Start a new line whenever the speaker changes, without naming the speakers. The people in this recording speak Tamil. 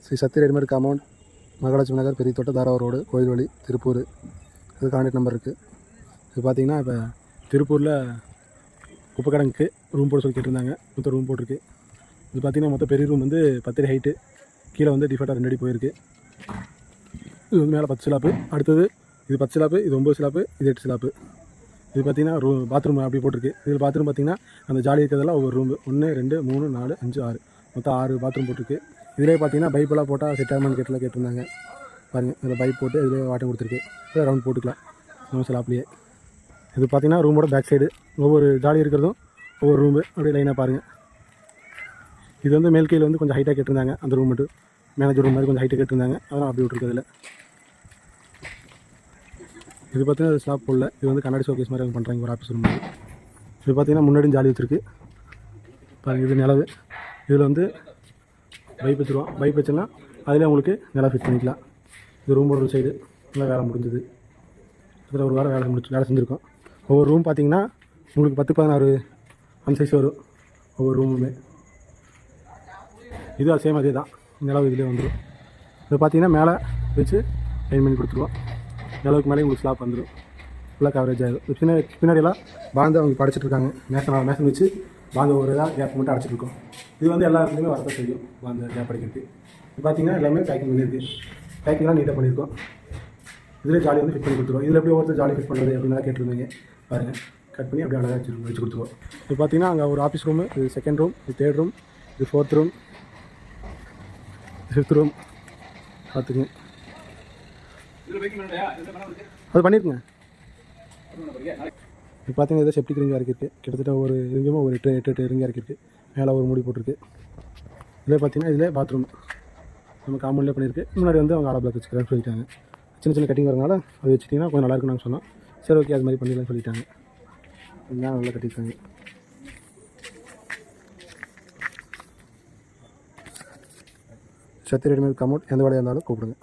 ஸ்ரீ சக்தி ரெடிமேட் காம்பவுண்ட், மகாலட்சுமி நகர், பெரிய தோட்டம், தாராவூர் ரோடு, கோயில்வழி, திருப்பூர். இது கான்டாக்ட் நம்பர் இருக்குது. இது பார்த்திங்கன்னா இப்போ திருப்பூரில் குப்பை கடங்குக்கு ரூம் போட சொல்லி கேட்டிருந்தாங்க. மொத்தம் ரூம் போட்டிருக்கு. இது பார்த்திங்கன்னா மொத்தம் பெரிய ரூம் வந்து 10 அடி ஹைட்டு, கீழே வந்து டிஃபால்ட்டாக 2 அடி போயிருக்கு. இது வந்து மேலே 10 ஸ்லாப்பு, அடுத்தது இது 10 ஸ்லாப்பு, இது 9 ஸ்லாப்பு, இது 8 ஸ்லாப்பு. இது பார்த்திங்கன்னா பாத்ரூம் அப்படி போட்டிருக்கு. இதில் பாத்ரூம் பார்த்திங்கன்னா அந்த ஜாலி இருக்கிறதெல்லாம் ஒவ்வொரு ரூம் 1 2 3 4 5 6 மொத்தம் 6 பாத்ரூம் போட்டிருக்கு. இதிலே பார்த்தீங்கன்னா பைப்பெல்லாம் போட்டால் செட் ஆகுமான்னு கேட்டிருந்தாங்க. பாருங்கள், இதில் பைப் போட்டு இதிலே வாட்டம் கொடுத்துருக்கு. இதில் ரவுண்ட் போட்டுக்கலாம் நம்ம ஸ்லாப்லேயே. இது பார்த்திங்கன்னா ரூமோட பேக் சைடு ஒவ்வொரு ஜாலி இருக்கிறதும் ஒவ்வொரு ரூமு அப்படியே லைனாக பாருங்கள். இது வந்து மேல் கீழே வந்து கொஞ்சம் ஹைட்டாக கேட்டிருந்தாங்க. அந்த ரூம் மட்டும் மேனேஜர் ரூம் மாதிரி கொஞ்சம் ஹைட்டாக கேட்டிருந்தாங்க. அதெல்லாம் அப்படி விட்ருக்கு. இதில் இது பார்த்திங்கன்னா ஸ்லாப் போடல. இது வந்து கண்ணாடி ஷோகேஸ் மாதிரி பண்ணுறாங்க ஒரு ஆஃபீஸ் ரூம். இது பார்த்திங்கன்னா முன்னாடியும் ஜாலி வச்சுருக்கு பாருங்கள். இது நிலவு. இதில் வந்து பைப் வச்சுருவோம். பைப் வச்சுன்னா அதிலே உங்களுக்கு நிலா ஃபிட் பண்ணிக்கலாம். இது ரூமோட ஒரு சைடு நல்லா வேலை முடிஞ்சுது. இதில் ஒரு வாரம் வேலை செஞ்சுருக்கோம். ஒவ்வொரு ரூம் பார்த்திங்கன்னா உங்களுக்கு 10-16 அந்த சைஸ் வரும் ஒவ்வொரு ரூமுமே. இது சேம் அதே தான். நிலவு இதிலே வந்துடும். இது பார்த்திங்கன்னா மேலே வச்சு லைன் பண்ணி கொடுத்துருவோம். நிலவுக்கு மேலே உங்களுக்கு ஸ்லாப் வந்துடும். ஃபுல்லாக கவரேஜ் ஆகிடும். பின்னாடியெல்லாம் பாந்து அவங்க படிச்சுட்ருக்காங்க. மேசன் வச்சு பாந்து ஒரு இதாக கேப் மட்டும் அடைச்சிட்ருக்கோம். இது வந்து எல்லா இடத்துலையுமே வரதான் செய்யும் பாந்து கேப் அடிக்கிறதுக்கு. இது பார்த்திங்கன்னா எல்லாமே பேக்கிங் பண்ணியிருக்கு. பேக்கிங்லாம் நீட்டாக பண்ணியிருக்கோம். இதில் ஜாலி வந்து ஃபிட் பண்ணி கொடுத்துருவோம். இதில் எப்படி ஒருத்தர் ஜாலி ஃபிட் பண்ணுறது அப்படின்னா கேட்டிருந்தீங்க. பாருங்கள், கட் பண்ணி அப்படியே அழகாக வச்சு கொடுத்துருவோம். இது பார்த்திங்கன்னா அங்கே ஒரு ஆஃபீஸ் ரூமு, இது 2nd ரூம், இது 3rd ரூம், இது 4th ரூம், 5th ரூம். பார்த்துக்குங்க, அது பண்ணியிருக்குங்க. இப்போ பார்த்தீங்கன்னா ஏதோ செப்டிக் ரிங்காக இருக்குது. கிட்டத்தட்ட ஒரு ரிங்குமே ஒரு 8 ரிங்காக இருக்குது. மேலே ஒரு மூடி போட்டிருக்கு. இதில் பார்த்தீங்கன்னா இதில் பாத்ரூம் நம்ம காம்பவுண்ட்லேயே பண்ணியிருக்கு. முன்னாடி வந்து அவங்க ஆலோ பிளாக் வச்சுக்கிறான்னு சொல்லிட்டாங்க. சின்ன சின்ன கட்டிங் வரனால அது வச்சுட்டிங்கன்னா கொஞ்சம் நல்லாயிருக்குன்னு நாங்கள் சொன்னோம். சரி, ஓகே, அது மாதிரி பண்ணிடலாம்னு சொல்லிட்டாங்க. மேலே நல்லா கட்டியிருக்காங்க. சக்தி ரெடிமேட் காம்பவுண்ட், எந்த வேலையாக இருந்தாலும் கூப்பிடுங்க.